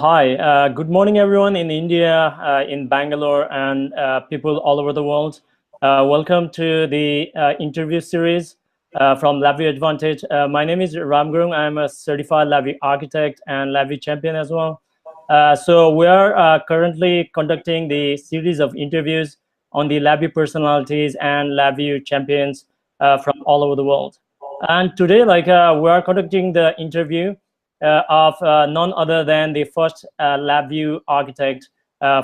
Hi, good morning everyone in India, in Bangalore, and people all over the world. Welcome to the interview series from LabVIEW Advantage. My name is Gurung. I'm a certified LabVIEW Architect and LabVIEW Champion as well. So we are currently conducting the series of interviews on the LabVIEW personalities and LabVIEW champions from all over the world. And today, we are conducting the interview of none other than the first LabVIEW architect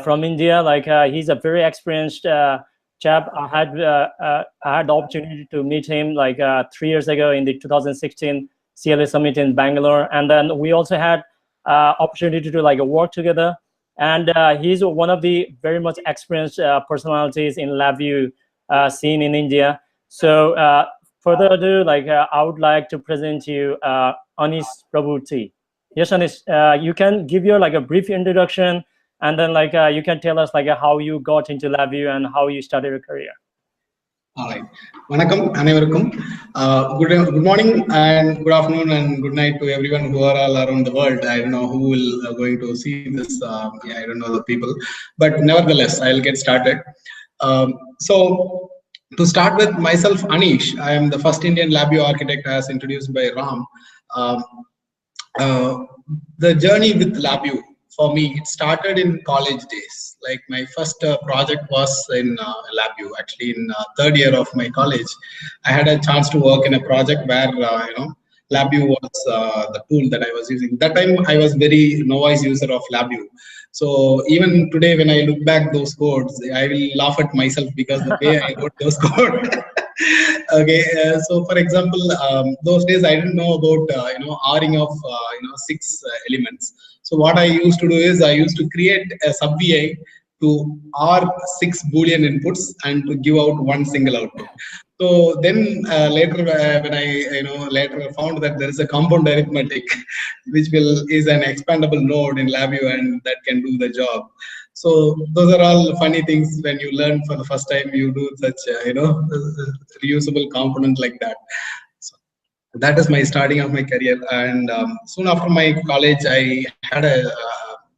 from India. He's a very experienced chap. I had the opportunity to meet him 3 years ago in the 2016 CLA Summit in Bangalore, and then we also had opportunity to work together. And he's one of the very much experienced personalities in LabVIEW scene in India. So further ado, I would like to present you Anish Prabhuti. Yes, Anish, you can give your a brief introduction, and then you can tell us how you got into LabVIEW and how you started your career. All right. Vanakkam, Anaivarukkum. Good morning and good afternoon and good night to everyone who are all around the world. I don't know who will going to see this. I don't know the people, but nevertheless, I'll get started. So to start with, myself, Anish. I am the first Indian LabVIEW architect as introduced by Ram. The journey with LabVIEW for me, it started in college days. Like my first project was in LabVIEW. Actually, in third year of my college, I had a chance to work in a project where LabVIEW was the tool that I was using. That time, I was very novice user of LabVIEW. So even today, when I look back those codes, I will laugh at myself because the way I wrote those codes. Okay, so for example, those days I didn't know about R-ing of 6 elements. So what I used to do is I used to create a sub VI to R 6 Boolean inputs and to give out one single output. So then later when I later found that there is a compound arithmetic which is an expandable node in LabVIEW and that can do the job. So those are all funny things when you learn for the first time you do such reusable component like that. So that is my starting of my career, and soon after my college I had a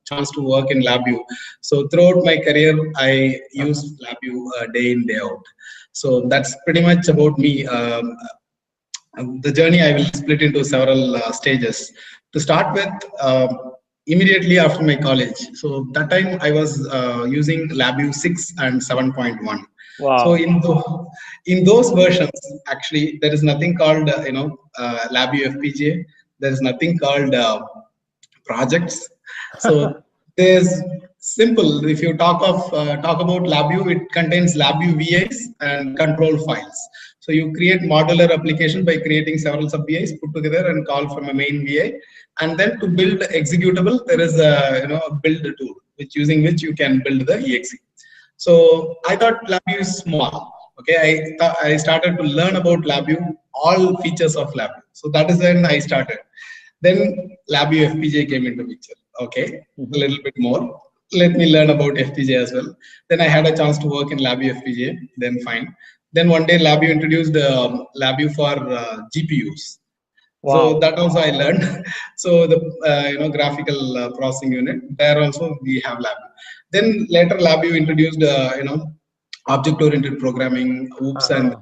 chance to work in LabVIEW. So throughout my career I used LabVIEW day in day out. So that's pretty much about me. The journey I will split into several stages. To start with, immediately after my college. So that time I was using LabVIEW 6 and 7.1. Wow. So in those versions, actually, there is nothing called LabVIEW FPGA. There is nothing called projects. So there's simple. If you talk about LabVIEW, it contains LabVIEW VIs and control files. So you create modular application by creating several sub VIs, put together and call from a main VI. And then to build executable, there is a build tool, using which you can build the exe. So I thought LabVIEW is small. Okay, I started to learn about LabVIEW, all features of LabVIEW. So that is when I started. Then LabVIEW FPGA came into picture. Okay, a little bit more. Let me learn about FPGA as well. Then I had a chance to work in LabVIEW FPGA. Then fine. Then one day LabVIEW introduced LabVIEW for GPUs. Wow. So that also I learned. So the graphical processing unit, there also we have LabVIEW. Then later LabVIEW introduced object-oriented programming, OOPS and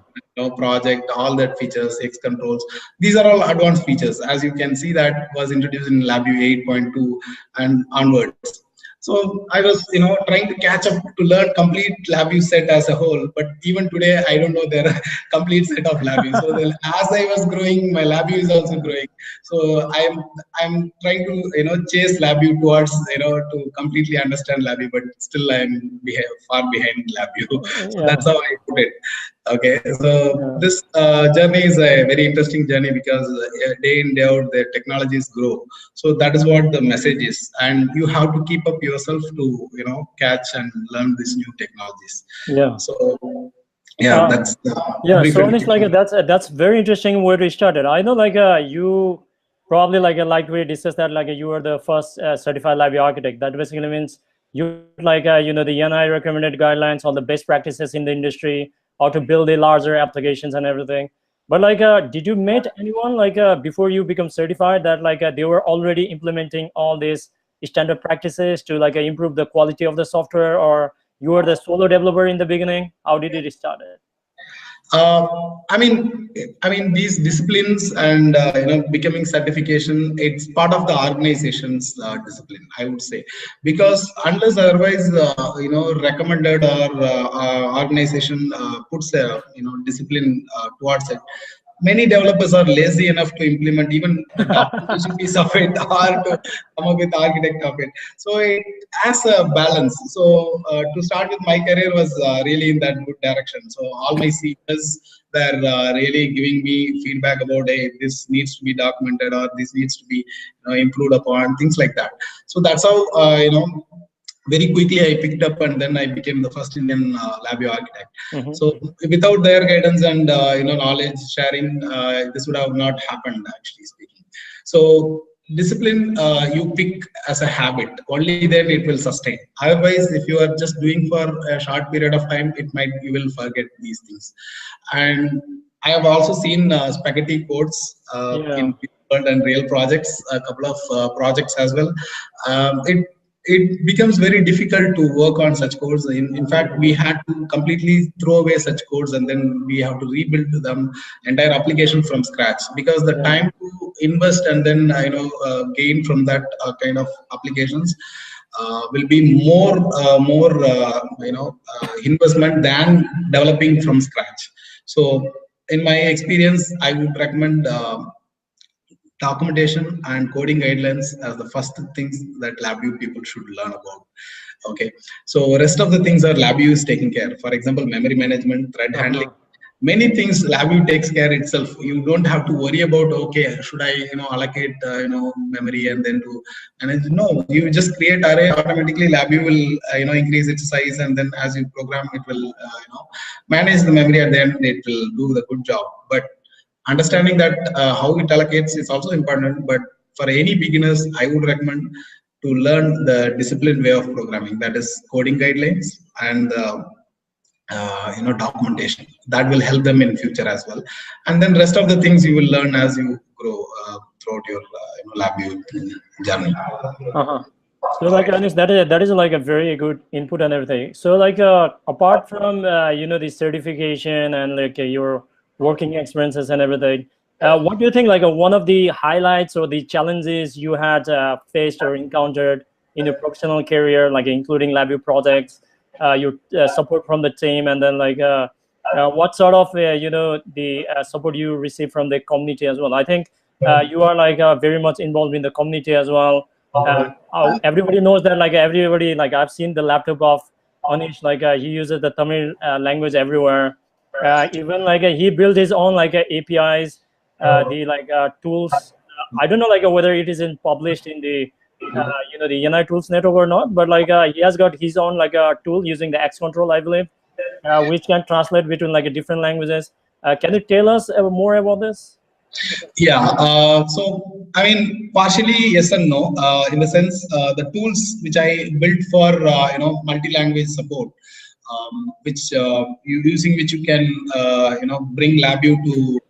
project, all that features, X controls. These are all advanced features. As you can see, that was introduced in LabVIEW 8.2 and onwards. So I was, trying to catch up to learn complete LabVIEW set as a whole. But even today, I don't know their complete set of LabVIEW. So as I was growing, my LabVIEW is also growing. So I'm trying to chase LabVIEW towards to completely understand LabVIEW, but still I'm far behind LabVIEW. So that's how I put it. Okay, so this journey is a very interesting journey because day in, day out, the technologies grow. So that is what the message is. And you have to keep up yourself to, catch and learn these new technologies. Yeah. So, yeah, that's so Anish, that's very interesting where we started. I know you probably we discussed that you were the first certified LabVIEW architect. That basically means you the NI recommended guidelines, all the best practices in the industry, how to build the larger applications and everything. But did you meet anyone before you become certified that they were already implementing all these standard practices to like improve the quality of the software, or you were the solo developer in the beginning? How did it start? I mean, these disciplines and becoming certification, it's part of the organization's discipline, I would say, because unless otherwise, recommended or organization puts a discipline towards it, many developers are lazy enough to implement even the documentation piece of it or to come up with architect of it. So it has a balance. So to start with, my career was really in that good direction. So all my seniors were really giving me feedback about, hey, this needs to be documented or this needs to be improved upon, things like that. So that's how very quickly I picked up, and then I became the first Indian LabVIEW architect. So without their guidance and knowledge sharing, this would have not happened, actually speaking. So discipline you pick as a habit, only then it will sustain. Otherwise, if you are just doing for a short period of time, you will forget these things. And I have also seen spaghetti codes in real and real projects, a couple of projects as well. It becomes very difficult to work on such codes. In fact, we had to completely throw away such codes, and then we have to rebuild them entire application from scratch, because the time to invest and then gain from that kind of applications will be more investment than developing from scratch. So in my experience, I would recommend documentation and coding guidelines as the first things that LabVIEW people should learn about. Okay, so rest of the things are LabVIEW is taking care. For example, memory management, thread handling, many things LabVIEW takes care itself. You don't have to worry about, okay, should I allocate memory and then to manage. No, you just create array, automatically LabVIEW will increase its size, and then as you program, it will manage the memory, and then it will do the good job. But understanding that how it allocates is also important. But for any beginners, I would recommend to learn the disciplined way of programming, that is coding guidelines and documentation. That will help them in future as well. And then rest of the things you will learn as you grow throughout your LabVIEW journey. So like Anish, that is like a very good input and everything. So like apart from the certification and like your working experiences and everything, what do you think like one of the highlights or the challenges you had faced or encountered in your professional career, like including LabVIEW projects, your support from the team, and then like what sort of the support you receive from the community as well? I think you are like very much involved in the community as well. Everybody knows that, like everybody, like I've seen the laptop of Anish, like he uses the Tamil language everywhere. Even like he built his own like APIs, the like tools. I don't know like whether it isn't published in the the NI tools network or not, but like he has got his own like a tool using the X control, I believe, which can translate between like different languages. Can you tell us more about this? Yeah, so I mean, partially yes and no. In the sense, the tools which I built for multi-language support, which using which you can bring LabVIEW to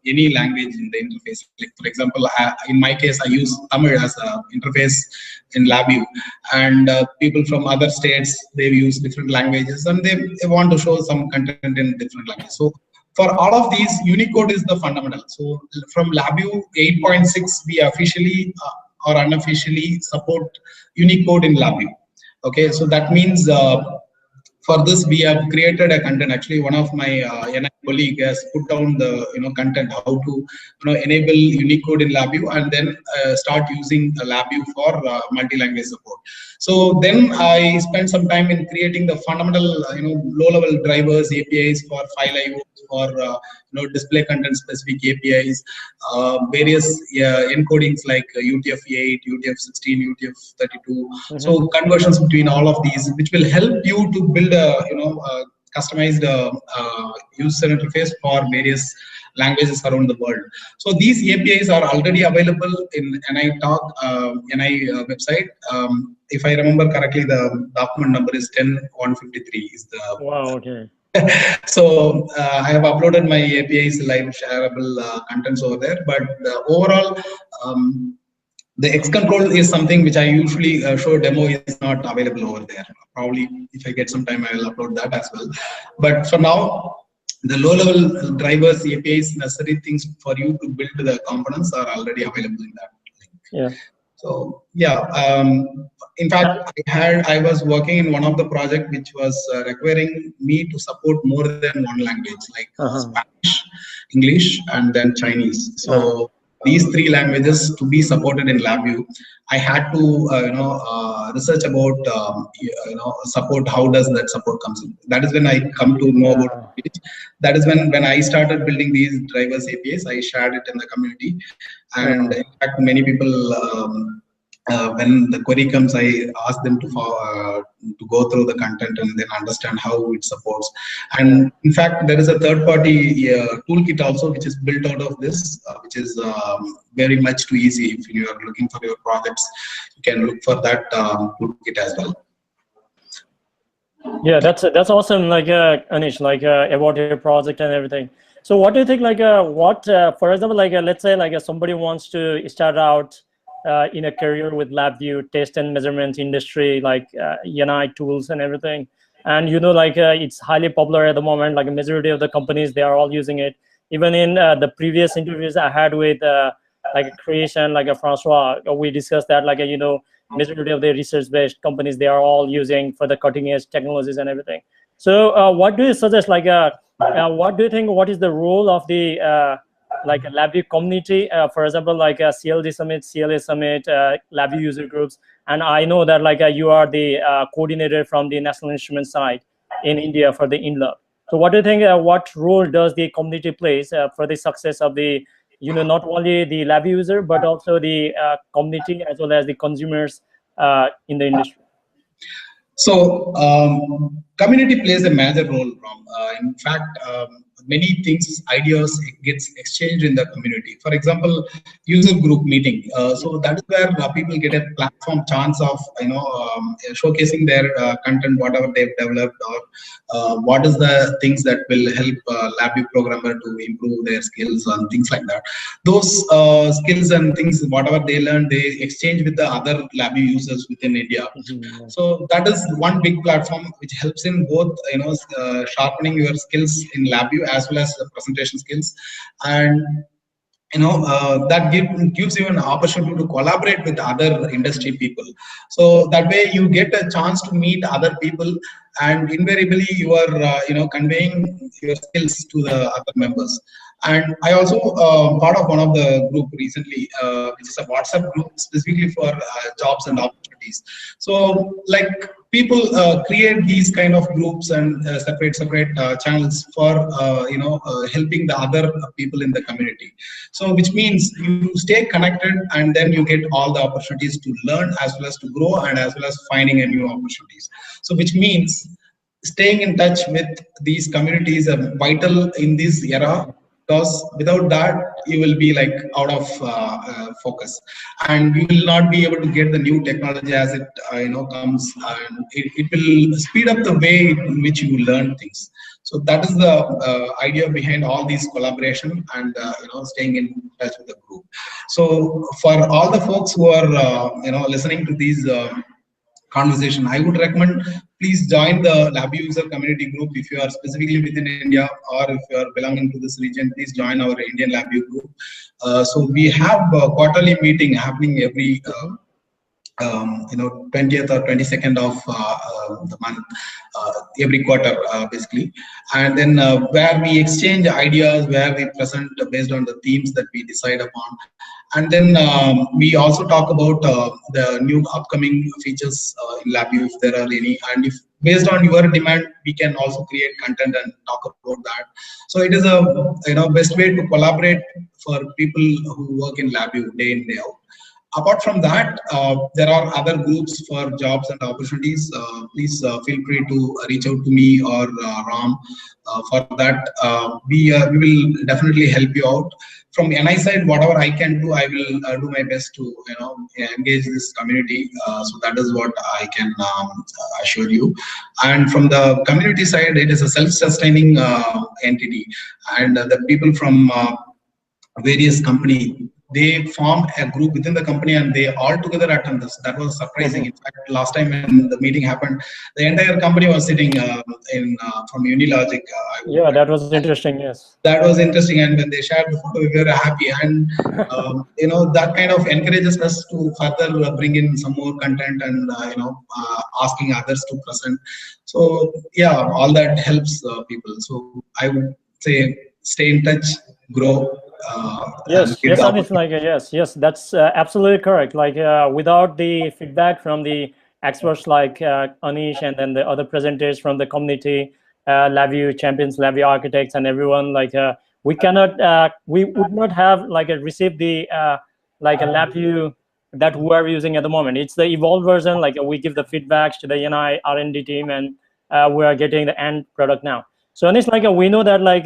any language in the interface. Like for example, in my case, I use Tamil as an interface in LabVIEW, and people from other states, they use different languages, and they want to show some content in different languages. So for all of these, Unicode is the fundamental. So from LabVIEW 8.6, we officially or unofficially support Unicode in LabVIEW. Okay, so that means for this we have created a content. Actually, one of my NI colleague has put down the content how to enable Unicode in LabVIEW, and then start using LabVIEW for multi-language support. So then I spent some time in creating the fundamental low-level drivers, APIs for file IO, for display content specific APIs, various encodings like UTF-8, UTF-16, UTF-32. So conversions between all of these, which will help you to build a customized user interface for various languages around the world. So these APIs are already available in NI Talk, NI website. If I remember correctly, the document number is 10.153 is the. Wow. Okay. So I have uploaded my APIs live shareable contents over there, but overall The X control is something which I usually show demo is not available over there. Probably if I get some time, I will upload that as well. But for now, the low-level drivers, APIs, necessary things for you to build the components are already available in that link. Yeah. So yeah, in fact, I was working in one of the project which was requiring me to support more than one language, like Spanish, English, and then Chinese. So these three languages to be supported in LabVIEW, I had to research about support. How does that support comes in? That is when I come to know about it. That is when I started building these drivers APIs. I shared it in the community, and in fact, many people. When the query comes, I ask them to go through the content and then understand how it supports. And in fact, there is a third-party toolkit also, which is built out of this, which is very much too easy. If you are looking for your projects, you can look for that toolkit as well. Yeah, that's awesome. Like Anish, like about your project and everything. So, what do you think? Like, for example, like let's say like somebody wants to start out in a career with LabVIEW, test and measurement industry, like NI tools and everything. And like it's highly popular at the moment. Like a majority of the companies, they are all using it. Even in the previous interviews I had with like a Creation, like a Francois, we discussed that like majority of the research-based companies, they are all using for the cutting-edge technologies and everything. So what do you suggest? Like, what do you think? What is the role of the like a LabVIEW community, for example, like a CLD Summit, CLA Summit, LabVIEW user groups? And I know that like you are the coordinator from the National Instrument side in India for the IndLUG. So what do you think? What role does the community plays for the success of the not only the LabVIEW user but also the community as well as the consumers in the industry? So community plays a major role, Ram. In fact, many things, ideas gets exchanged in the community. For example, user group meeting. So that is where people get a platform chance of showcasing their content, whatever they've developed, or what is the things that will help LabVIEW programmer to improve their skills and things like that. Those skills and things, whatever they learn, they exchange with the other LabVIEW users within India. So that is one big platform which helps in both sharpening your skills in LabVIEW as well as the presentation skills, and that gives you an opportunity to collaborate with other industry people. So that way you get a chance to meet other people, and invariably you are conveying your skills to the other members. And I also part of one of the group recently, which is a WhatsApp group specifically for jobs and opportunities. So like people create these kind of groups and separate channels for helping the other people in the community. So which means you stay connected, and then you get all the opportunities to learn as well as to grow, and as well as finding a new opportunities. So which means staying in touch with these communities are vital in this era, because without that you will be like out of focus, and you will not be able to get the new technology as it comes, and it will speed up the way in which you learn things. So that is the idea behind all these collaboration and staying in touch with the group. So for all the folks who are listening to these conversation, I would recommend please join the LabVIEW user community group. If you are specifically within India, or if you are belonging to this region, please join our Indian LabVIEW group. So we have a quarterly meeting happening every 20th or 22nd of the month, every quarter basically, and then where we exchange ideas, where we present based on the themes that we decide upon. And then we also talk about the new upcoming features in LabVIEW, if there are any, and if based on your demand, we can also create content and talk about that. So it is a best way to collaborate for people who work in LabVIEW day in, day out. Apart from that, there are other groups for jobs and opportunities. Please feel free to reach out to me or Ram for that. We will definitely help you out. From NI side, whatever I can do, I will do my best to engage this community. So that is what I can assure you. And from the community side, it is a self-sustaining entity, and the people from various companies they formed a group within the company and they all together attend this. That was surprising. In fact, last time when the meeting happened, the entire company was sitting from IndLUG. Yeah, that was interesting. Yes. That was interesting, and when they shared the photo, we were happy, and that kind of encourages us to further bring in some more content and asking others to present. So yeah, all that helps people. So I would say stay in touch, grow. Yes, yes, and it's like yes, that's absolutely correct. Like without the feedback from the experts like Anish and then the other presenters from the community, LabVIEW champions, LabVIEW architects, and everyone, like we cannot, we would not have like received the like a LabVIEW that we are using at the moment. It's the evolved version. Like we give the feedbacks to the NI R&D team, and we are getting the end product now. So and it's like we know that like.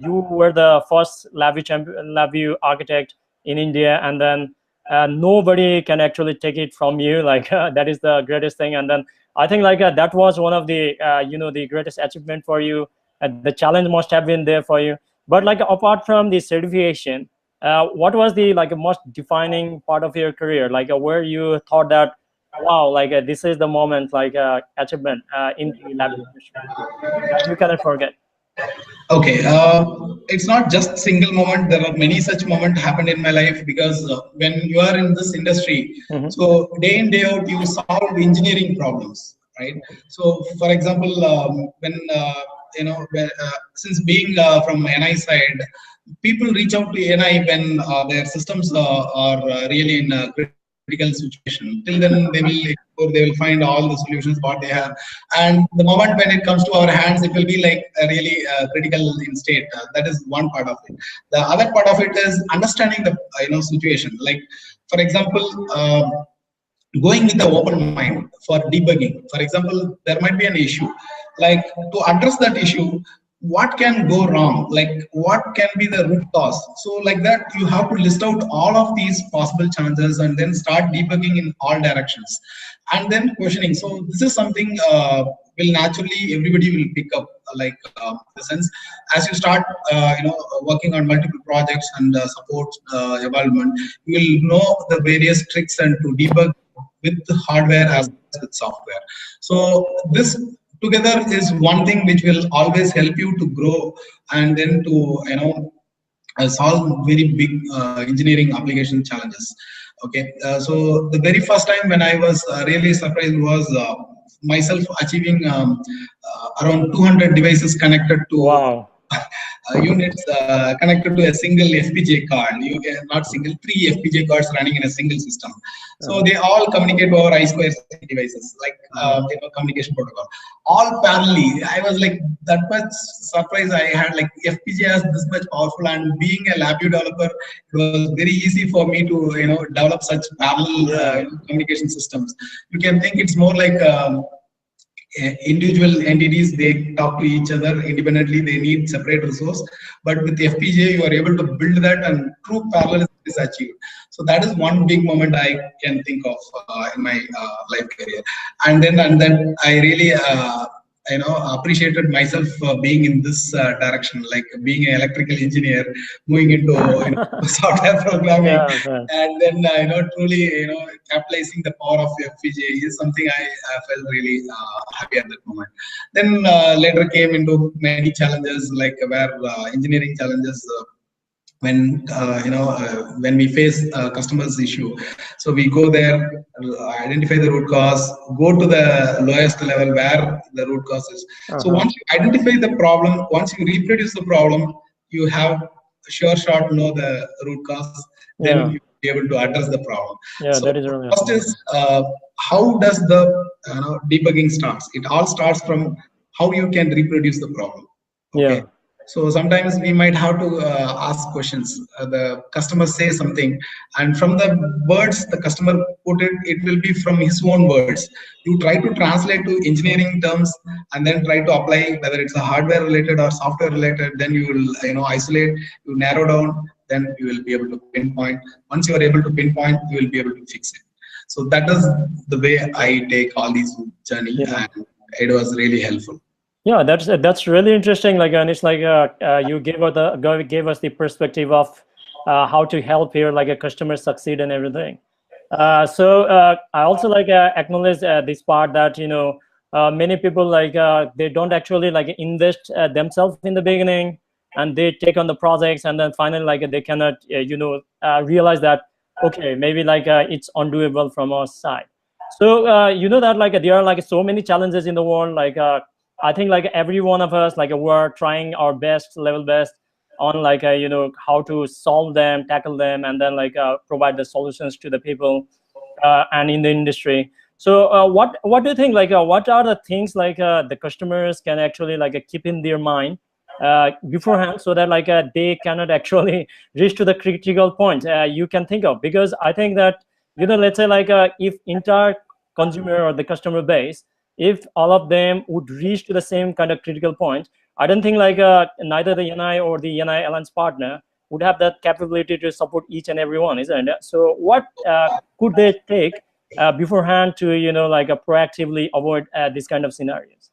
You were the first LabVIEW architect in India, and then nobody can actually take it from you. Like that is the greatest thing. And then I think like that was one of the the greatest achievement for you. The challenge must have been there for you. But like apart from the certification, what was the like most defining part of your career? Like where you thought that, wow, like this is the moment, like achievement in the lab industry that you cannot forget. Okay, it's not just single moment. There are many such moments happened in my life because when you are in this industry, so day in day out you solve engineering problems, right? So for example, when since being from NI side, people reach out to NI when their systems are really in a critical situation. Till then, they will explore, they will find all the solutions what they have, and the moment when it comes to our hands, it will be like really critical in state. That is one part of it. The other part of it is understanding the situation. Like for example, going with the open mind for debugging. For example, there might be an issue. Like to address that issue, what can go wrong, like what can be the root cause. So like that you have to list out all of these possible chances and then start debugging in all directions and then questioning. So this is something will naturally everybody will pick up, like in the sense as you start working on multiple projects and support evolvement, you will know the various tricks and to debug with hardware as well as with software. So this together is one thing which will always help you to grow and then to solve very big engineering application challenges. Okay, so the very first time when I was really surprised was myself achieving around 200 devices connected to wow. Units connected to a single FPGA card. You can not single, 3 FPGA cards running in a single system. So they all communicate over I2C devices, like communication protocol. All parallelly. I was like that much surprised. I had like FPGA is this much powerful, and being a LabVIEW developer, it was very easy for me to develop such parallel communication systems. You can think it's more like individual entities, they talk to each other independently, they need separate resource, but with FPGA you are able to build that and true parallelism is achieved. So that is one big moment I can think of in my life career. And then I really appreciated myself being in this direction, like being an electrical engineer, moving into software programming, and then truly capitalizing the power of FPGA is something I felt really happy at that moment. Then later came into many challenges, like where engineering challenges. When we face a customer's issue, so we go there, identify the root cause, go to the lowest level where the root cause is. So once you identify the problem, once you reproduce the problem, you have a sure shot know the root cause, then you'll be able to address the problem. So that is really first is how does the debugging starts? It all starts from how you can reproduce the problem. Okay. So sometimes we might have to ask questions. The customer says something, and from the words the customer put it, it will be from his own words. You try to translate to engineering terms, and then try to apply whether it's a hardware related or software related. Then you will isolate, you narrow down, then you will be able to pinpoint. Once you are able to pinpoint, you will be able to fix it. So that is the way I take all these journey, and it was really helpful. Yeah, that's really interesting. Like, and it's like you gave us the perspective of how to help here like a customer succeed and everything. So I also like acknowledge this part that many people like they don't actually like invest themselves in the beginning, and they take on the projects, and then finally like they cannot realize that okay, maybe like it's undoable from our side. So that like there are like so many challenges in the world. Like I think like every one of us like we're trying our best, level best on like how to solve them, tackle them, and then like provide the solutions to the people and in the industry. So what do you think, like what are the things like the customers can actually like keep in their mind beforehand, so that like they cannot actually reach to the critical point you can think of? Because I think that let's say like if entire consumer or the customer base, if all of them would reach to the same kind of critical point, I don't think like neither the NI or the NI alliance partner would have that capability to support each and every one, isn't it? So what could they take beforehand to like proactively avoid this kind of scenarios?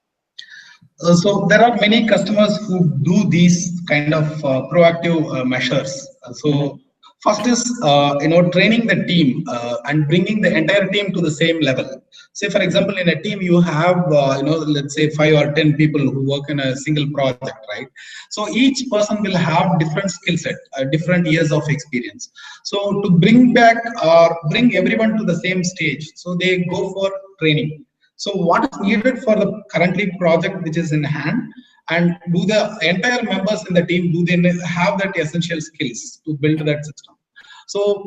So there are many customers who do these kind of proactive measures. So first is training the team and bringing the entire team to the same level. Say for example, in a team you have let's say 5 or 10 people who work in a single project, right? So each person will have different skill set, different years of experience. So to bring back or bring everyone to the same stage, so they go for training. So what is needed for the currently project which is in hand, and do the entire members in the team, do they have that essential skills to build that system? So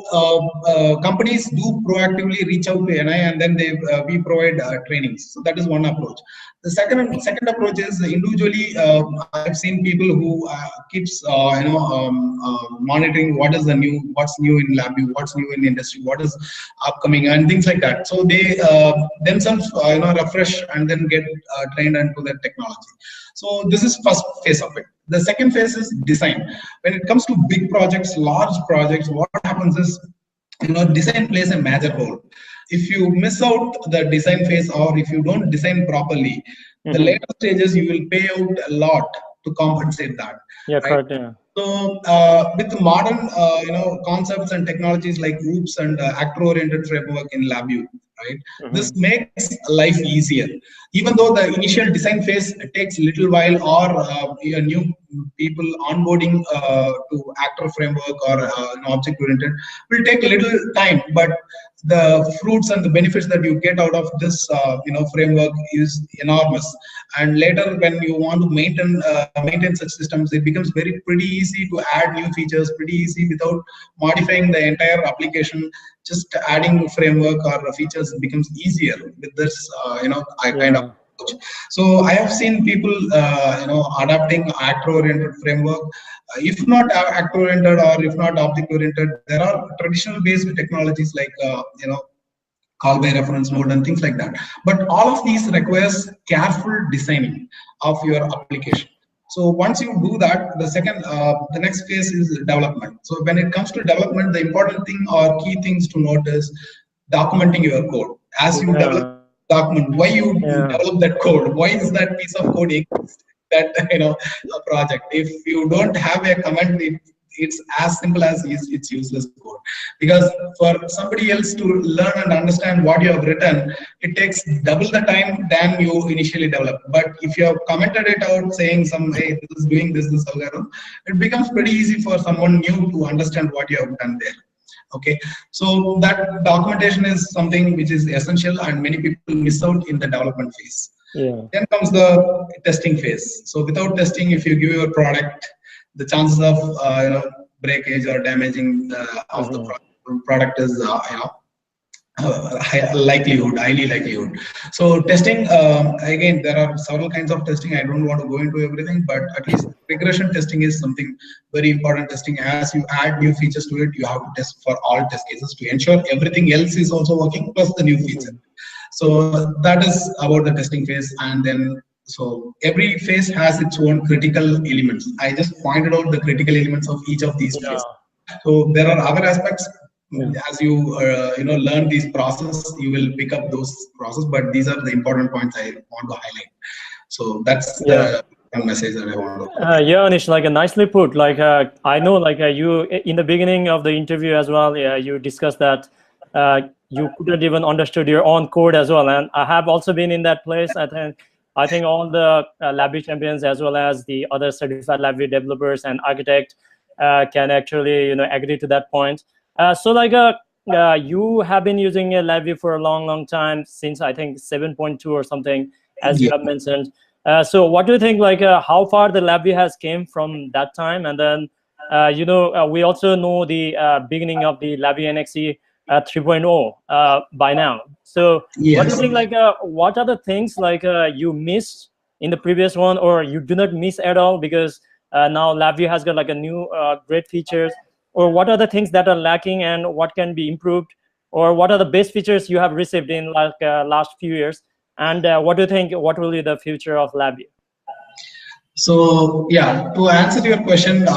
companies do proactively reach out to NI, and then we provide trainings. So that is one approach. The second approach is individually. I have seen people who keeps monitoring what is the new, what's new in LabVIEW, what's new in the industry, what is upcoming, and things like that. So they themselves refresh and then get trained into that technology. So this is first phase of it. The second phase is design. When it comes to big projects, large projects, what happens is, design plays a major role. If you miss out the design phase, or if you don't design properly, the later stages you will pay out a lot to compensate that. Yeah, right? correct. Yeah. So with modern concepts and technologies like groups and actor-oriented framework in LabVIEW, right? This makes life easier. Even though the initial design phase takes a little while, or new people onboarding to actor framework or object-oriented will take a little time, but the fruits and the benefits that you get out of this framework is enormous. And later when you want to maintain such systems, it becomes pretty easy to add new features, pretty easy without modifying the entire application. Just adding framework or features becomes easier with this kind of approach. So I have seen people adapting actor-oriented framework. If not actor-oriented, or if not object-oriented, there are traditional based technologies like call by reference mode and things like that. But all of these requires careful designing of your application. So once you do that, the next phase is development. So when it comes to development, the important thing or key things to note is documenting your code. As you develop document, why you develop that code, why is that piece of code exists, that a project. If you don't have a comment, it's as simple as it's useless code. Because for somebody else to learn and understand what you have written, it takes double the time than you initially developed. But if you have commented it out saying hey, this is doing this algorithm, it becomes pretty easy for someone new to understand what you have done there. Okay, so that documentation is something which is essential, and many people miss out in the development phase. Then comes the testing phase. So without testing, if you give your product, the chances of breakage or damaging of the product is highly likelihood. So testing, again, there are several kinds of testing. I don't want to go into everything, but at least regression testing is something very important. Testing, as you add new features to it, you have to test for all test cases to ensure everything else is also working plus the new feature. So that is about the testing phase. And then so every phase has its own critical elements. I just pointed out the critical elements of each of these phases. So there are other aspects. As you learn these process, you will pick up those process. But these are the important points I want to highlight. So that's the one message that I want to. Yeah, Anish, like nicely put. Like I know, like you in the beginning of the interview as well. Yeah, you discussed that you couldn't even understood your own code as well, and I have also been in that place. I think all the LabVIEW champions as well as the other certified LabVIEW developers and architect can actually agree to that point. So like you have been using a LabVIEW for a long time, since I think 7.2 or something, as you Yeah. have mentioned. So what do you think, like how far the LabVIEW has came from that time? And then we also know the beginning of the LabVIEW NXE 3.0 by now. So what do you Yes. think, like what are the things like you missed in the previous one, or you do not miss at all because now LabVIEW has got like a new great features? Or what are the things that are lacking and what can be improved? Or what are the best features you have received in like last few years? And what do you think, what will be the future of LabVIEW? So yeah, to answer your question,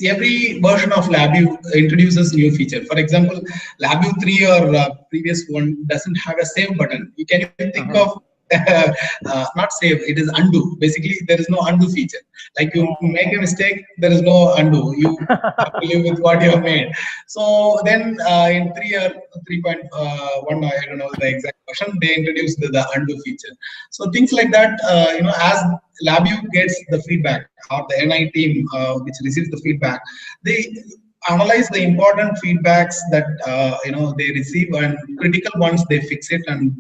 every version of LabVIEW introduces new feature. For example, LabVIEW 3 or previous one doesn't have a save button. Can you think of not save, it is undo. Basically, there is no undo feature. Like you make a mistake, there is no undo. You have to live with what you have made. So then in 3 or 3.1, I don't know the exact version, they introduced the undo feature. So things like that, as LabVIEW gets the feedback, or the NI team which receives the feedback, they analyze the important feedbacks that they receive, and critical ones they fix it and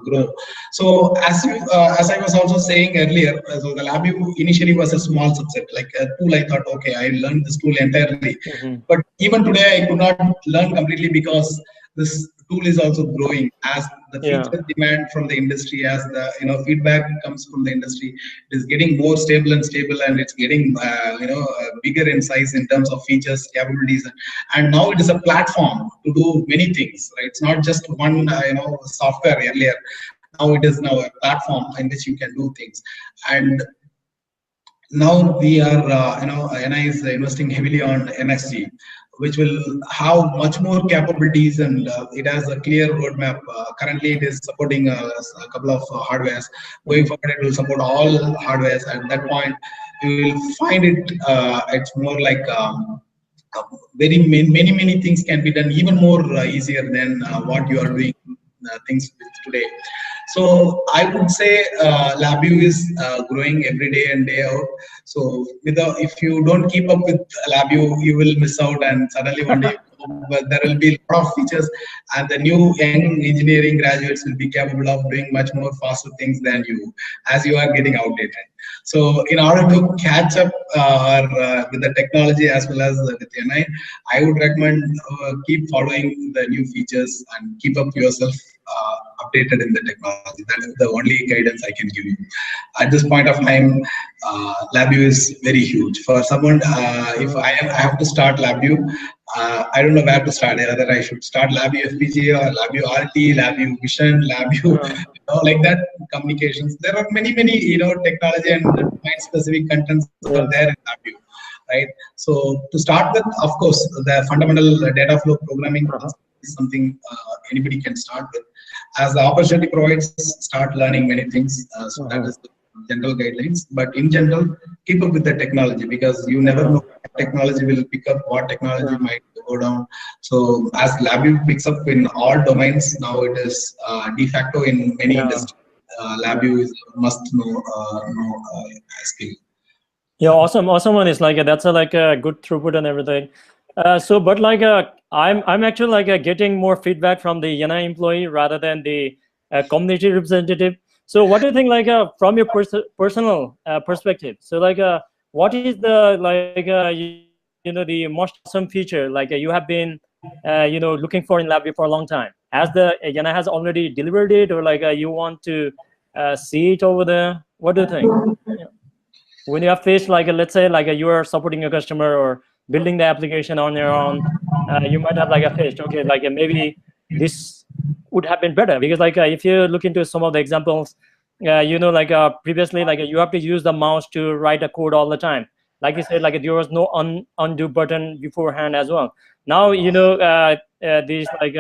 grow. So as I was also saying earlier, so the LabVIEW initially was a small subset, like a tool. I thought, okay, I learned this tool entirely, but even today I could not learn completely, because this tool is also growing as the feature demand from the industry, as the feedback comes from the industry. It is getting more stable, and it's getting bigger in size in terms of features, capabilities, and now it is a platform to do many things. Right? It's not just one software earlier. Now it is now a platform in which you can do things. And now we are, NI is investing heavily on NXG, which will have much more capabilities, and it has a clear roadmap. Currently, it is supporting a couple of hardwares. Going forward, it will support all hardwares. At that point, you will find it. It's more like many things can be done even more easier than what you are doing things with today. So I would say LabVIEW is growing every day and day out. So if you don't keep up with LabVIEW, you will miss out, and suddenly one day there will be a lot of features, and the new young engineering graduates will be capable of doing much more faster things than you, as you are getting outdated. So in order to catch up with the technology as well as with NI, I would recommend keep following the new features and keep up yourself updated in the technology. That's the only guidance I can give you. At this point of time, LabVIEW is very huge. For someone, if I have to start LabVIEW, I don't know where to start. Whether I should start LabVIEW FPGA or LabVIEW RT, LabVIEW Vision, LabVIEw, like that communications. There are many technology and domain-specific contents are there in LabVIEW. Right. So to start with, of course, the fundamental data flow programming is something anybody can start with. As the opportunity provides, start learning many things. So that is the general guidelines. But in general, keep up with the technology, because you never know what technology will pick up, what technology might go down. So as LabVIEW picks up in all domains, now it is de facto in many industries. LabVIEW is a must-know skill. Yeah, awesome one is like that's like a good throughput and everything. So, but like I'm actually like getting more feedback from the NI employee rather than the community representative. So, what do you think, like from your personal perspective? So, like what is the like the most awesome feature like you have been looking for in LabVIEW for a long time? As the NI has already delivered it, or like you want to see it over there? What do you think? When you have faced like let's say like you are supporting a customer or building the application on your own, you might have like a faced, okay, like maybe this would have been better, because like if you look into some of the examples, like previously like you have to use the mouse to write a code all the time. Like you said, like there was no undo button beforehand as well. Now these like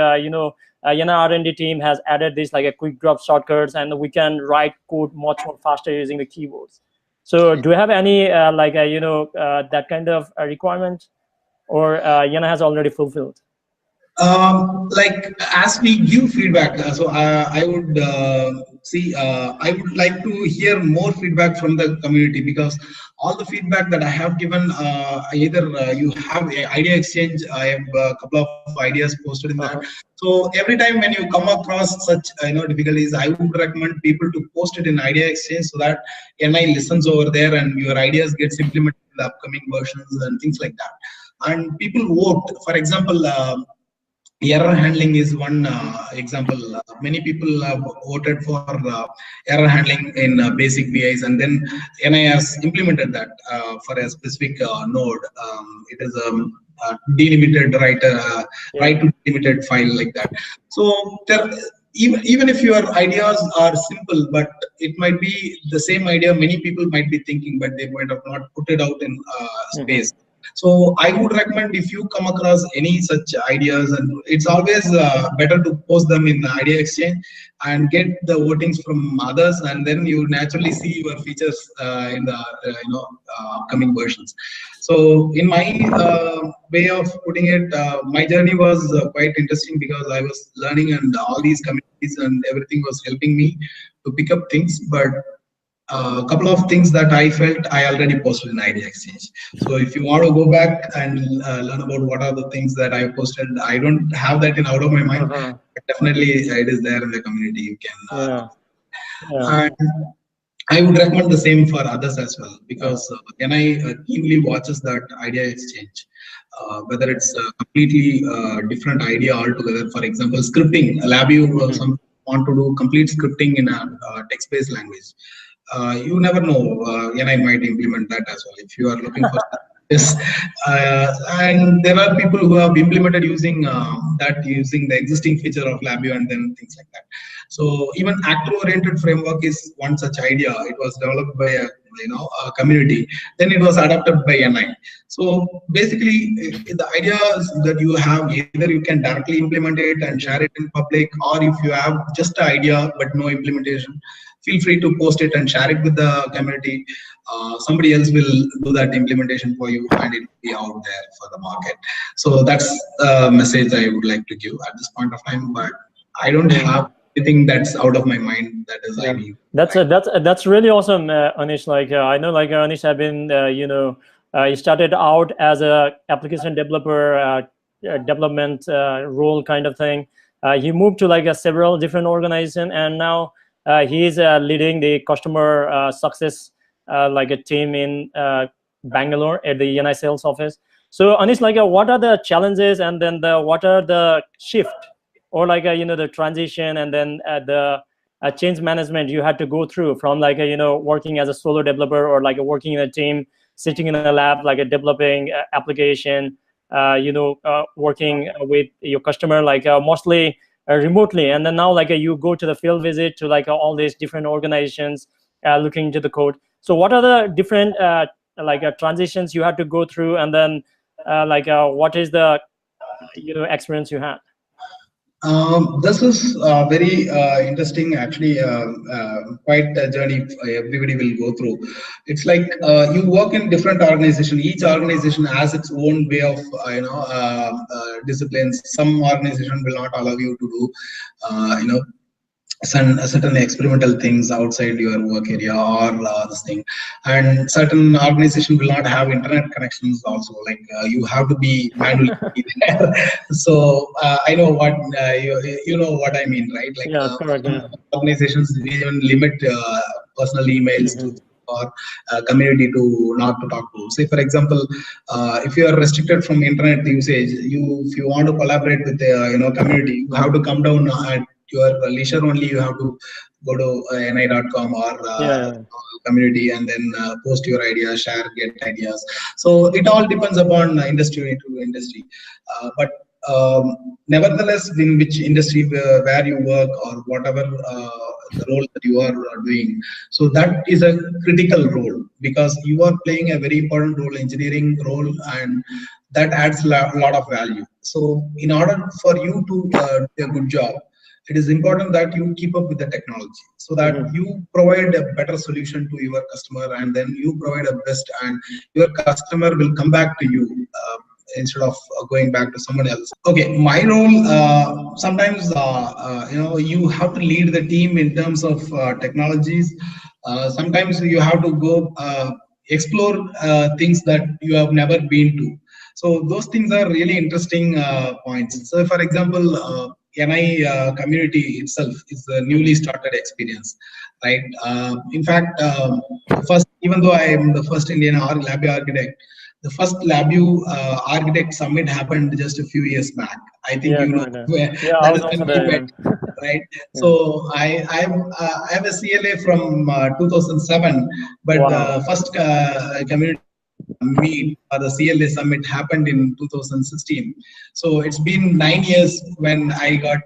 R&D team has added this like a quick drop shortcuts, and we can write code much more faster using the keyboards. So do you have any that kind of requirement, or Yana has already fulfilled? Like as we give feedback, so I would I would like to hear more feedback from the community, because all the feedback that I have given, either you have a idea exchange, I have a couple of ideas posted in that. So every time when you come across such difficulties, I would recommend people to post it in idea exchange, so that NI listens over there and your ideas gets implemented in the upcoming versions and things like that. And people vote. For example, error handling is one example. Many people have voted for error handling in basic BIs, and then NI has implemented that for a specific node. It is a delimited write to delimited file, like that. So there, even if your ideas are simple, but it might be the same idea many people might be thinking, but they might have not put it out in space. So I would recommend, if you come across any such ideas, and it's always better to post them in the idea exchange and get the votings from others, and then you naturally see your features in the upcoming versions. So in my way of putting it, my journey was quite interesting, because I was learning, and all these communities and everything was helping me to pick up things. But a couple of things that I felt I already posted in Idea Exchange. So if you want to go back and learn about what are the things that I posted, I don't have that in out of my mind. But definitely it is there in the community. You can. And I would recommend the same for others as well, because NI keenly watches that Idea Exchange. Whether it's a completely different idea altogether. For example, scripting. LabVIEW some want to do complete scripting in a text-based language. You never know, NI might implement that as well if you are looking for this. And there are people who have implemented using using the existing feature of LabVIEW and then things like that. So even actor-oriented framework is one such idea. It was developed by a community. Then it was adopted by NI. So basically, the idea is that you have, either you can directly implement it and share it in public, or if you have just an idea but no implementation, feel free to post it and share it with the community. Somebody else will do that implementation for you, and it will be out there for the market. So that's a message I would like to give at this point of time. But I don't have anything that's out of my mind that is IB. That's really awesome, Anish. Like I know, like Anish have been, he started out as a application developer, development role kind of thing. He moved to like several different organizations, and now he is leading the customer success like a team in Bangalore at the NI sales office. So Anish, like what are the challenges, and then what are the shift, or like the transition, and then the change management you had to go through from like working as a solo developer, or like working in a team, sitting in a lab, like developing application, working with your customer, like mostly remotely, and then now like you go to the field visit to like all these different organizations looking into the code. So what are the different transitions you had to go through, and then what is the experience you had? This is very interesting, actually, quite a journey everybody will go through. It's like you work in different organizations. Each organization has its own way of disciplines. Some organization will not allow you to do certain experimental things outside your work area, or this thing, and certain organization will not have internet connections also, like you have to be manually there. So I know what you know what I mean, right? Like correct, organizations even limit personal emails to, or community to not to talk to. Say for example, if you are restricted from internet usage, if you want to collaborate with the community, you have to come down at your leisure only. You have to go to ni.com or community, and then post your ideas, share, get ideas. So it all depends upon industry to industry. But nevertheless, in which industry where you work, or whatever the role that you are doing, so that is a critical role, because you are playing a very important role, engineering role, and that adds a lot of value. So in order for you to do a good job, it is important that you keep up with the technology so that you provide a better solution to your customer, and then you provide a best, and your customer will come back to you instead of going back to someone else. Okay, my role, sometimes you have to lead the team in terms of technologies. Sometimes you have to go explore things that you have never been to. So those things are really interesting points. So for example, NI community itself is a newly started experience, right? In fact, even though I am the first Indian LabVIEW architect, the first LabVIEW Architect Summit happened just a few years back. I think where that is when we met, right? So I have a CLA from 2007, but the first community meet or the CLA Summit happened in 2016. So it's been 9 years when I got,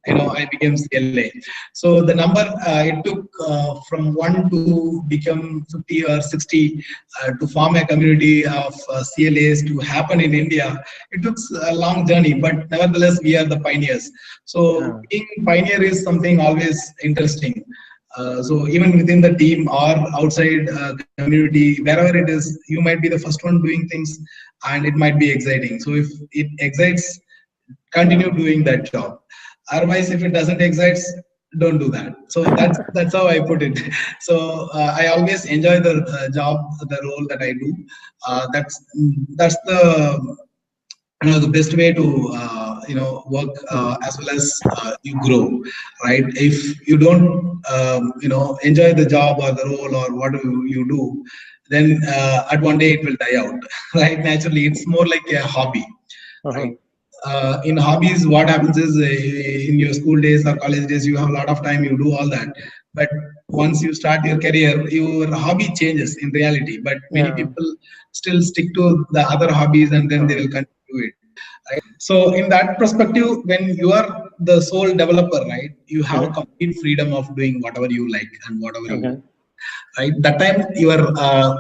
I became CLA. So the number, it took from 1 to become 50 or 60 to form a community of CLAs to happen in India. It took a long journey, but nevertheless, we are the pioneers. So being pioneer is something always interesting. So even within the team or outside community, wherever it is, you might be the first one doing things, and it might be exciting. So if it excites, continue doing that job. Otherwise, if it doesn't excite, don't do that. So that's how I put it. So I always enjoy the job, the role that I do. That's the best way to work, as well as you grow, right? If you don't enjoy the job or the role or what you do, then at one day it will die out. Right? Naturally, it's more like a hobby, right? In hobbies, what happens is, in your school days or college days, you have a lot of time, you do all that, but once you start your career, your hobby changes in reality. But many people still stick to the other hobbies, and then they will continue it, right? So in that perspective, when you are the sole developer, right, you have complete freedom of doing whatever you like and whatever you want. Right, that time your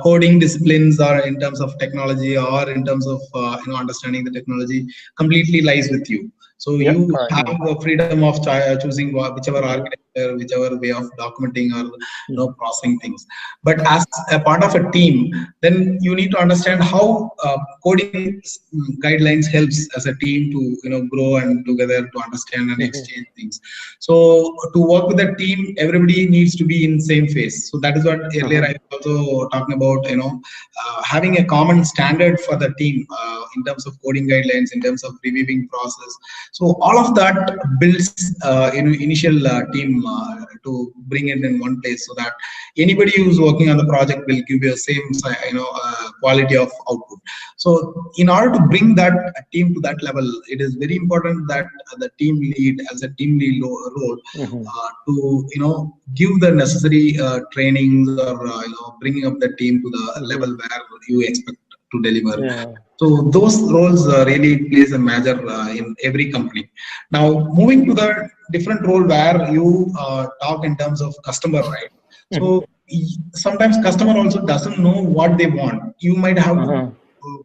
coding disciplines, or in terms of technology, or in terms of understanding the technology, completely lies with you. So you have the freedom of choosing whichever architecture, whichever way of documenting or processing things. But as a part of a team, then you need to understand how coding guidelines helps as a team to grow and together to understand and exchange things. So to work with a team, everybody needs to be in same phase. So that is what earlier I was also talking about, having a common standard for the team in terms of coding guidelines, in terms of reviewing process. So all of that builds initial team to bring it in one place, so that anybody who's working on the project will give you the same quality of output. So in order to bring that team to that level, it is very important that the team lead, as a team lead role, to give the necessary trainings, or bringing up the team to the level where you expect to deliver. So those roles really plays a major in every company. Now moving to the different role where you talk in terms of customer, right? So sometimes customer also doesn't know what they want. You might have to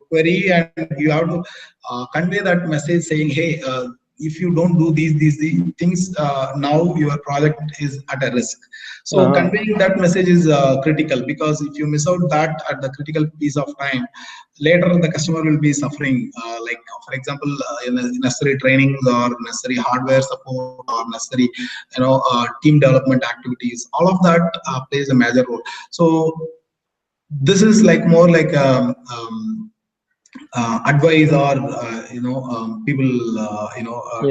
query, and you have to convey that message saying, hey, if you don't do these things, now your project is at a risk. So conveying that message is critical, because if you miss out that at the critical piece of time, later the customer will be suffering. Like for example, necessary trainings, or necessary hardware support, or necessary team development activities. All of that plays a major role. So this is like more like advice, or people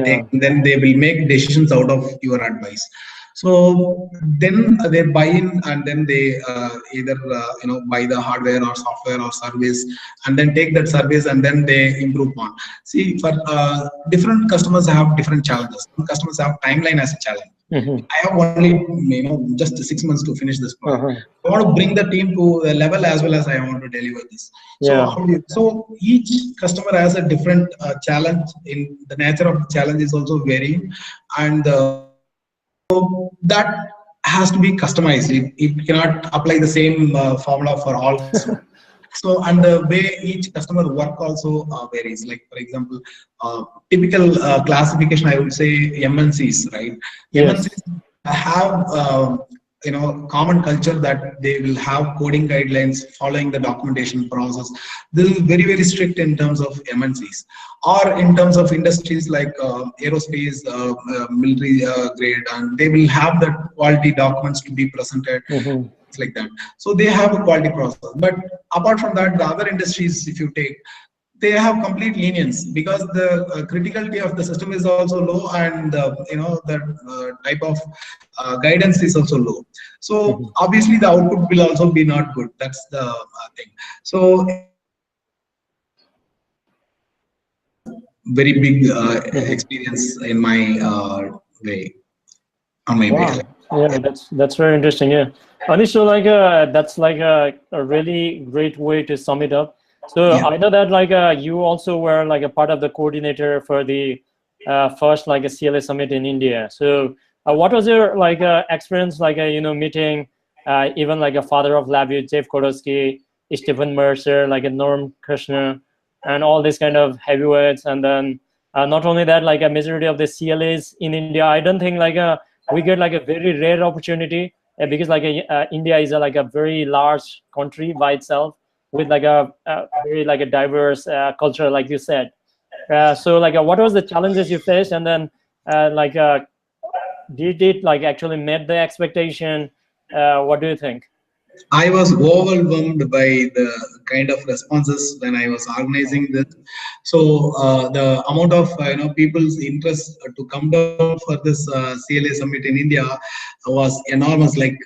take, then they will make decisions out of your advice. So then they buy in, and then they either buy the hardware or software or service, and then take that service, and then they improve on. See, for different customers have different challenges. Some customers have timeline as a challenge. I have only just 6 months to finish this project. I want to bring the team to a level, as well as I want to deliver this. So each customer has a different challenge. In the nature of the challenge is also varying, and so that has to be customized. It cannot apply the same formula for all customers. So, and the way each customer work also varies. Like for example, typical classification, I would say MNCs, right? Yes. MNCs have common culture that they will have coding guidelines following the documentation process. This is very strict in terms of MNCs, or in terms of industries like aerospace, military grade, and they will have the quality documents to be presented. Mm-hmm. Like that, so they have a quality process. But apart from that, the other industries, if you take, they have complete lenience, because the criticality of the system is also low, and the type of guidance is also low. So Mm-hmm. obviously the output will also be not good. That's the thing. So very big Mm-hmm. experience in my way, on my way. Wow. Yeah, that's very interesting. Yeah. Anish, so like that's like a really great way to sum it up. So Yeah. I know that like you also were like a part of the coordinator for the first like a CLA Summit in India. So what was your like experience like meeting even like a father of LabVIEW, Jeff Kodosky, Stephen Mercer, like a Norm Krishna, and all these kind of heavyweights, and then not only that, like a majority of the CLAs in India. I don't think like we get like a very rare opportunity because like India is like a very large country by itself with like a very like a diverse culture, like you said. So like what was the challenges you faced, and then like did it like actually met the expectation? What do you think? I was overwhelmed by the kind of responses when I was organizing this. So the amount of people's interest to come down for this CLA Summit in India was enormous. Like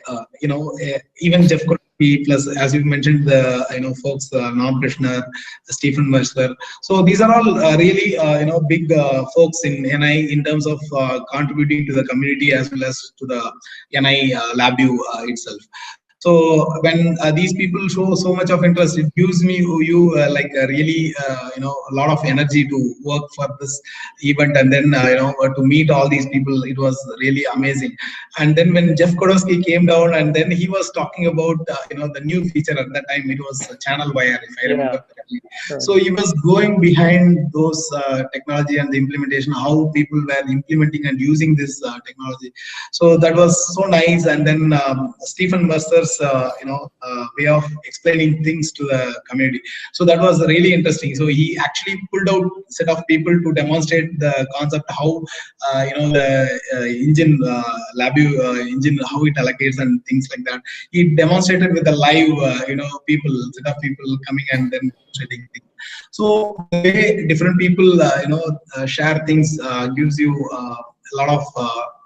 even Jeff Kotti, plus as you mentioned the folks, Norm Krishna, Stephen Mercer. So these are all really big folks in NI in terms of contributing to the community as well as to the NI LabVIEW itself. So when these people show so much of interest, it gives me like really a lot of energy to work for this event, and then to meet all these people, it was really amazing. And then when Jeff Kodosky came down, and then he was talking about the new feature at that time, it was channel wire, if I remember Yeah, correctly. sure. So he was going behind those technology and the implementation, how people were implementing and using this technology. So that was so nice. And then Stephen Mercer's way of explaining things to the community. So that was really interesting. So he actually pulled out a set of people to demonstrate the concept, how the engine LabVIEW engine, how it allocates and things like that. He demonstrated with a live set of people coming and then demonstrating things. So the way different people share things gives you a lot of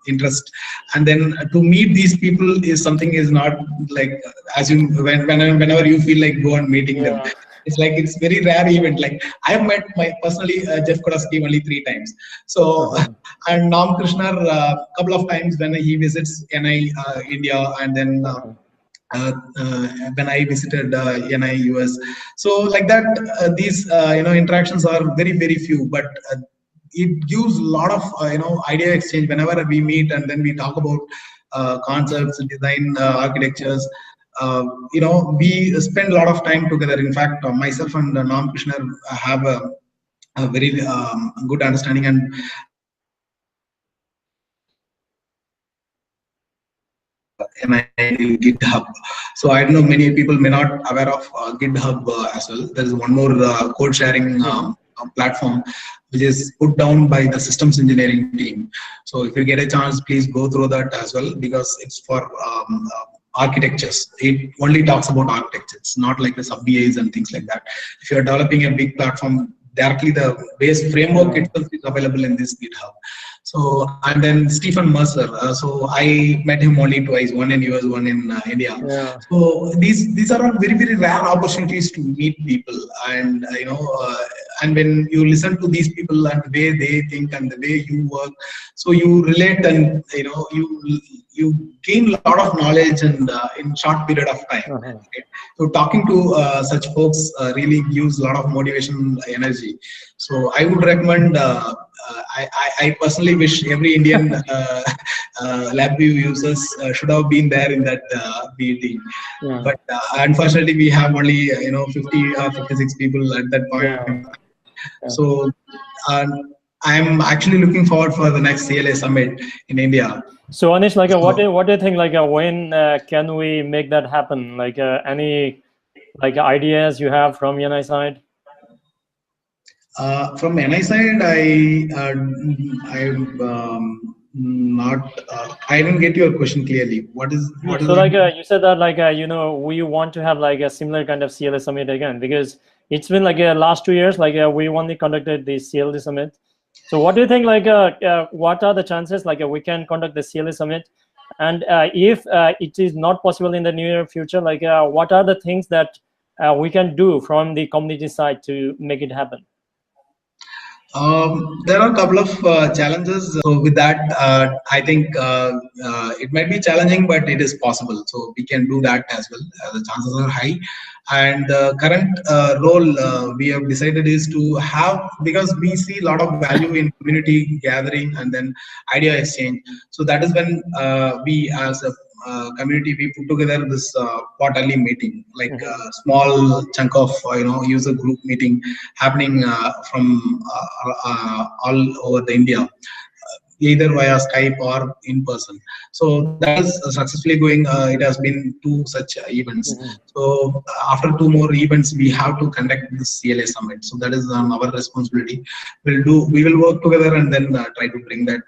interest. And then to meet these people is something, is not like as you whenever you feel like go and meeting them. Yeah. It's like it's very rare event. Like I've met my personally Jeff Kodosky only 3 times. So and Nam Krishna couple of times when he visits NI India, and then when I visited NI US. So like that, these interactions are very few, but it gives a lot of idea exchange whenever we meet, and then we talk about concepts, design, architectures. We spend a lot of time together. In fact, myself and Nam Krishna have a very good understanding, and in GitHub. So I don't know, many people may not aware of GitHub as well. There is one more code sharing platform which is put down by the systems engineering team. So if you get a chance, please go through that as well, because it's for architectures. It only talks about architecture. It's not like the sub BAs and things like that. If you're developing a big platform, directly the base framework itself is available in this GitHub. So, and then Stephen Mercer. So I met him only twice, one in US, one in India. Yeah. So these are all very rare opportunities to meet people, and and when you listen to these people and the way they think and the way you work, so you relate, and you gain a lot of knowledge and in short period of time. Okay? So talking to such folks really gives a lot of motivation, energy. So I would recommend I personally wish every Indian LabVIEW users should have been there in that meeting. Yeah. But unfortunately, we have only 50 or 56 people at that point. Yeah. So I'm actually looking forward for the next CLA Summit in India. So Anish, like, what do you think? Like, when can we make that happen? Like, any like ideas you have from NI side? From NI side, I didn't get your question clearly. What is So like you said that like we want to have like a similar kind of CLA summit again, because it's been like last 2 years like we only conducted the CLD summit. So what do you think, like what are the chances like we can conduct the CLA summit, and if it is not possible in the near future, like what are the things that we can do from the community side to make it happen? There are a couple of challenges. So with that, I think it might be challenging, but it is possible. So we can do that as well. The chances are high. And the current role we have decided is to have, because we see a lot of value in community gathering and then idea exchange. So that is when we as a community, we put together this quarterly meeting, like a small chunk of user group meeting happening from all over the India, either via Skype or in person. So that is successfully going. It has been 2 such events. So after 2 more events, we have to conduct this CLA Summit. So that is our responsibility. We will work together and then try to bring that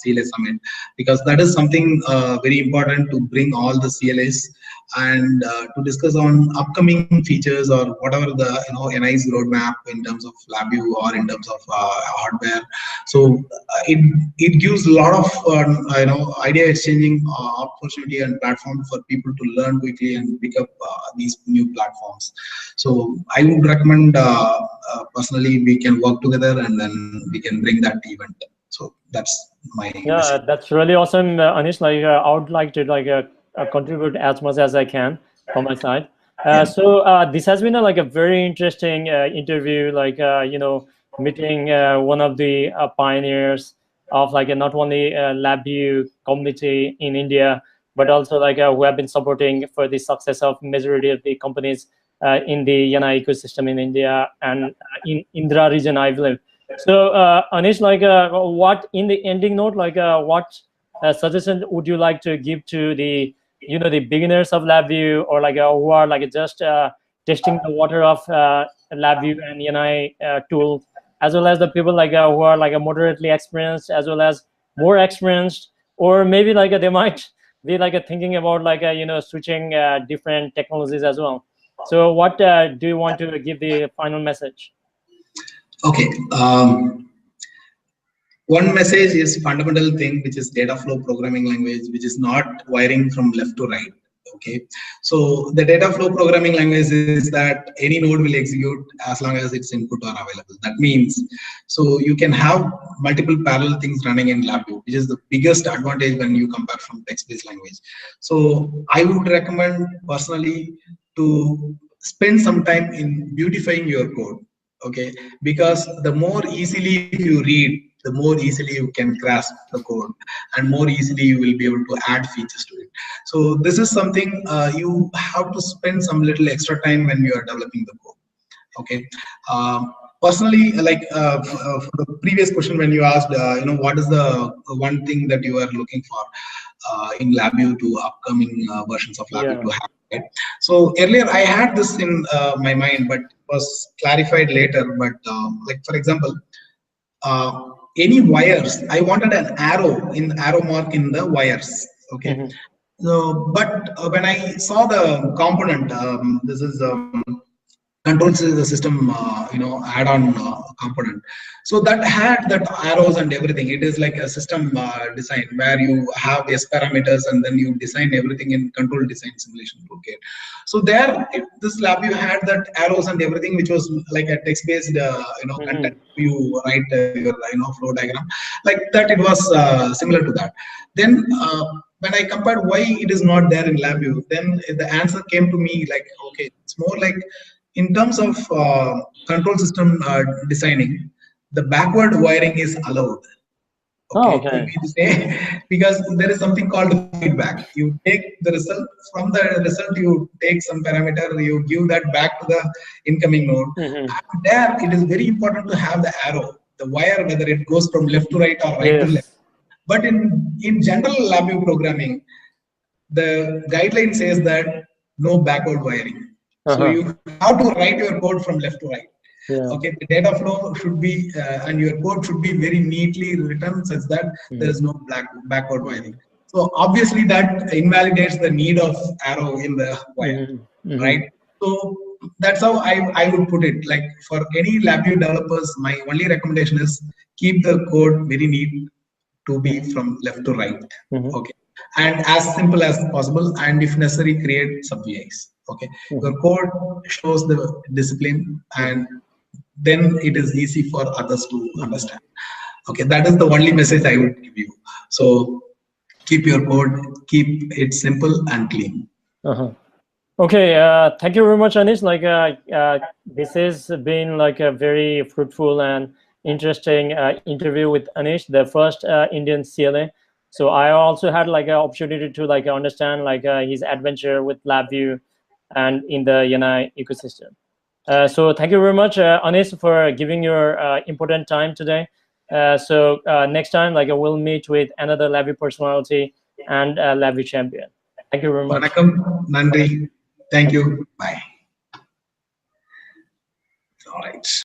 CLA Summit, because that is something very important, to bring all the CLAs and to discuss on upcoming features or whatever the NI's roadmap in terms of LabVIEW or in terms of hardware. So it gives a lot of idea exchanging opportunity and platform for people to learn quickly and pick up these new platforms. So I would recommend personally we can work together and then we can bring that event. So that's my message. That's really awesome, Anish. Like I would like to like contribute as much as I can from my side. So this has been like a very interesting interview, like meeting one of the pioneers of like not only LabVIEW community in India, but also like who have been supporting for the success of majority of the companies in the NI ecosystem in India and in Indra region, I believe. So Anish, like what in the ending note, like what suggestion would you like to give to the the beginners of LabVIEW, or like who are like just testing the water of LabVIEW and NI tool, as well as the people like who are like moderately experienced as well as more experienced, or maybe like they might be like thinking about like switching different technologies as well. So what do you want to give the final message? Okay. One message is fundamental thing, which is data flow programming language, which is not wiring from left to right. Okay, so the data flow programming language is that any node will execute as long as its input are available. That means, so you can have multiple parallel things running in LabVIEW, which is the biggest advantage when you compare from text-based language. So I would recommend personally to spend some time in beautifying your code. Okay, because the more easily you read, the more easily you can grasp the code, and more easily you will be able to add features to it. So this is something you have to spend some little extra time when you are developing the code. Okay. Personally, like for the previous question, when you asked, what is the one thing that you are looking for in LabVIEW to upcoming versions of LabVIEW to have? Right? So earlier I had this in my mind, but it was clarified later. But like for example, any wires, I wanted an arrow mark in the wires. Okay. So, but when I saw the component, this is control system, add-on component. So that had that arrows and everything. It is like a system design where you have S parameters and then you design everything in control design simulation toolkit. So there, this LabVIEW had that arrows and everything, which was like a text-based, content. You write your flow diagram like that. It was similar to that. Then when I compared why it is not there in LabVIEW, then the answer came to me like, okay, it's more like in terms of control system designing, the backward wiring is allowed. Okay, we say, because there is something called feedback. You take the result, from the result you take some parameter, you give that back to the incoming node. And there it is very important to have the arrow, the wire, whether it goes from left to right or right to left. But in general LabVIEW programming, the guideline says that no backward wiring. So you have to write your code from left to right. Okay, the data flow should be and your code should be very neatly written such that there is no backward wiring. So obviously that invalidates the need of arrow in the wire, right? So that's how I would put it. Like for any LabVIEW developers, my only recommendation is keep the code very neat to be from left to right. Okay, and as simple as possible, and if necessary, create sub-VIs. Okay, your code shows the discipline, and then it is easy for others to understand. Okay, that is the only message I would give you. So keep your code, keep it simple and clean. Okay, thank you very much, Anish. Like this has been like a very fruitful and interesting interview with Anish, the first Indian CLA. So I also had like an opportunity to like understand like his adventure with LabVIEW and in the NI ecosystem. So thank you very much, Anish, for giving your important time today. So next time, like we'll meet with another LabVIEW personality and LabVIEW champion. Thank you very much. Vanakkam, Nandri. Thank you. Bye. All right.